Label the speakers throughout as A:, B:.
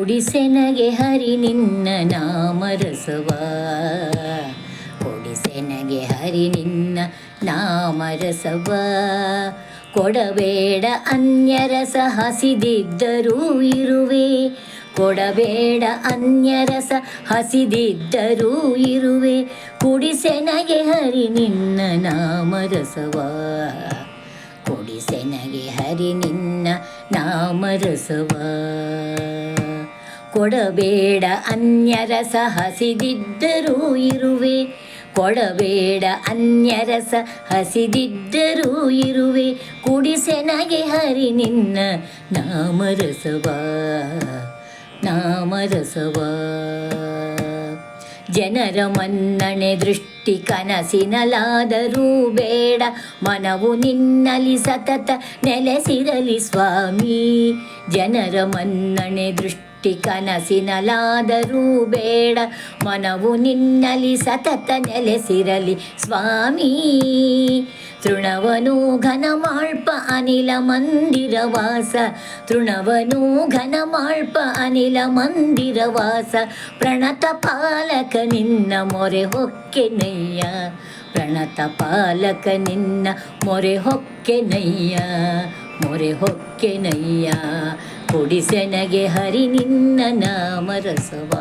A: ಕುಡಿಸೆನಗೆ ಹರಿ ನಿನ್ನ ನಾಮರಸವ, ಕುಡಿಸೆನಗೆ ಹರಿ ನಿನ್ನ ನಾಮರಸವ. ಕೊಡಬೇಡ ಅನ್ಯರಸ ಹಸಿದಿದ್ದರೂ ಇರುವೆ, ಕೊಡಬೇಡ ಅನ್ಯರಸ ಹಸಿದಿದ್ದರೂ ಇರುವೆ. ಕುಡಿಸೆನಗೆ ಹರಿ ನಿನ್ನ ನಾಮರಸವ, ಕುಡಿಸೆನಗೆ ಹರಿ ನಿನ್ನ ನಾಮರಸವ. ಕೊಡಬೇಡ ಅನ್ಯರಸ ಹಸಿದಿದ್ದರೂ ಇರುವೆ, ಕೊಡಬೇಡ ಅನ್ಯರಸ ಹಸಿದಿದ್ದರೂ ಇರುವೆ. ಕುಡಿಸೆನಗೆ ಹರಿ ನಿನ್ನ ನಾಮರಸವ, ನಾಮರಸವ. ಜನರ ಮನ್ನಣೆ ದೃಷ್ಟಿ ಕನಸಿನಲಾದರೂ ಬೇಡ, ಮನವು ನಿನ್ನಲಿ ಸತತ ನೆಲೆಸಿರಲಿ ಸ್ವಾಮಿ. ಜನರ ಮನ್ನಣೆ ದೃಷ್ಟಿ ಕನಸಿನಲಾದರೂ ಬೇಡ, ಮನವು ನಿನ್ನಲಿ ಸತತ ನೆಲೆಸಿರಲಿ ಸ್ವಾಮಿ. ತೃಣವನು ಘನಮಾಳ್ಪ ಅನಿಲ ಮಂದಿರವಾಸ, ತೃಣವನು ಘನಮಾಳ್ಪ ಅನಿಲ ಮಂದಿರವಾಸ. ಪ್ರಣತ ಪಾಲಕ ನಿನ್ನ ಮೊರೆ ಹೊಕ್ಕೆನಯ್ಯ, ಪ್ರಣತ ಪಾಲಕ ನಿನ್ನ ಮೊರೆ ಹೊಕ್ಕೆನಯ್ಯ, ಮೊರೆ ಹೊಕ್ಕೆನಯ್ಯ. ಕುಡಿಸೆನಗೆ ಹರಿ ನಿನ್ನ ನಾಮರಸವ,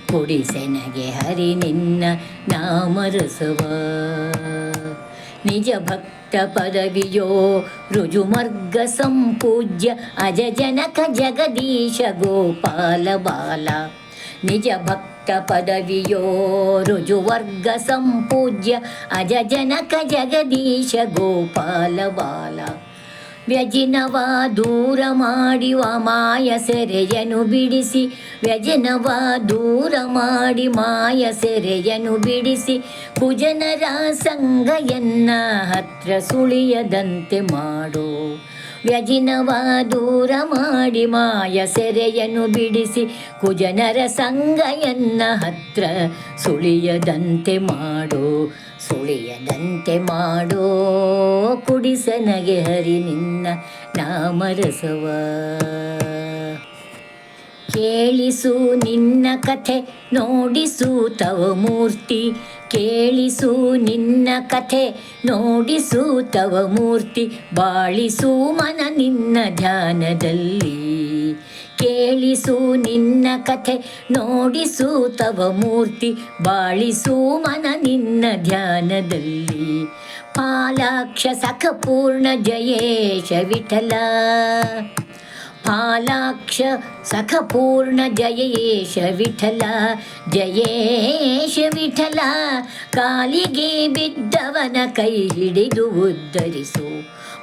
A: ಕುಡಿಸೆನಗೆ ಹರಿ ನಿನ್ನ ನಾಮರಸವ. ನಿಜ ಭಕ್ತ ಪದವಿಯೋ ರುಜುಮರ್ಗ ಸಂಪೂಜ್ಯ ಅಜ ಜನಕ ಜಗದೀಶ ಗೋಪಾಲ ಬಾಲ. ನಿಜ ಭಕ್ತ ಪದವಿಯೋ ರುಜುವರ್ಗ ಸಂಪೂಜ್ಯ ಅಜ ಜನಕ ಜಗದೀಶ ಗೋಪಾಲ ಬಾಲ. ವ್ಯಜನವ ದೂರ ಮಾಡಿ ಮಾಯ ಸೆರೆಯನು ಬಿಡಿಸಿ, ವ್ಯಜನವ ದೂರ ಮಾಡಿ ಮಾಯ ಸೆರೆಯನು ಬಿಡಿಸಿ. ಕುಜನರ ಸಂಗಯನ್ನ ಹತ್ರ ಸುಳಿಯದಂತೆ ಮಾಡೋ, ವ್ಯಜನವ ದೂರ ಮಾಡಿ ಮಾಯ ಸೆರೆಯನು ಬಿಡಿಸಿ. ಕುಜನರ ಸಂಗಯನ್ನ ಹತ್ರ ಸುಳಿಯದಂತೆ ಮಾಡೋ, ಸುಳಿಯದಂತೆ ಮಾಡೋ. ಕುಡಿಸೆನಗೆ ಹರಿ ನಿನ್ನ ನಾಮರಸವ. ಕೇಳಿಸು ನಿನ್ನ ಕಥೆ ನೋಡಿಸು ತವ ಮೂರ್ತಿ, ಕೇಳಿಸು ನಿನ್ನ ಕಥೆ ನೋಡಿಸು ತವ ಮೂರ್ತಿ. ಬಾಳಿಸು ಮನ ನಿನ್ನ ಧ್ಯಾನದಲ್ಲಿ, ಕೇಳಿಸು ನಿನ್ನ ಕಥೆ ನೋಡಿಸು ತವ ಮೂರ್ತಿ. ಬಾಳಿಸು ಮನ ನಿನ್ನ ಧ್ಯಾನದಲ್ಲಿ. ಫಾಲಾಕ್ಷ ಸಖ ಪೂರ್ಣ ಜಯೇಶ ವಿಠಲ, ಫಾಲಾಕ್ಷ ಸಖ ಪೂರ್ಣ ಜಯೇಶ ವಿಠಲ, ಜಯೇಶ ವಿಠಲ. ಕಾಲಿಗೆ ಬಿದ್ದವನ ಕೈ ಹಿಡಿದು ಉದ್ಧರಿಸು,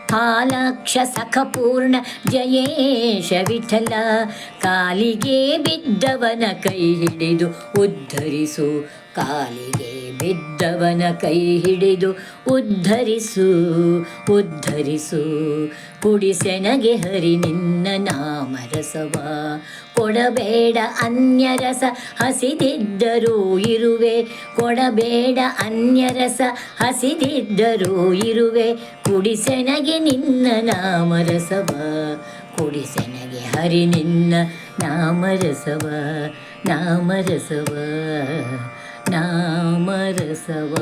A: ಫಾಲಾಕ್ಷ ಸಖ ಪೂರ್ಣ ಜಯೇಶ ವಿಠಲ. ಕಾಲಿಗೆ ಬಿದ್ದವನ ಕೈ ಹಿಡಿದು ಉದ್ಧರಿಸು, ಕಾಲಿಗೆ ಬಿದ್ದವನ ಕೈ ಹಿಡಿದು ಉದ್ಧರಿಸು, ಉದ್ಧರಿಸು. ಕುಡಿಸೆನಗೆ ಹರಿ ನಿನ್ನ ನಾಮರಸವ, ಕೊಡಬೇಡ ಅನ್ಯರಸ ಹಸಿದಿದ್ದರೂ ಇರುವೆ, ಕೊಡಬೇಡ ಅನ್ಯರಸ ಹಸಿದಿದ್ದರೂ ಇರುವೆ. ಕುಡಿಸೆನಗೆ ನಿನ್ನ ನಾಮರಸವ, ಕುಡಿಸೆನಗೆ ಹರಿ ನಿನ್ನ ನಾಮರಸವ, ನಾಮರಸವ, ನಾಮರಸವ.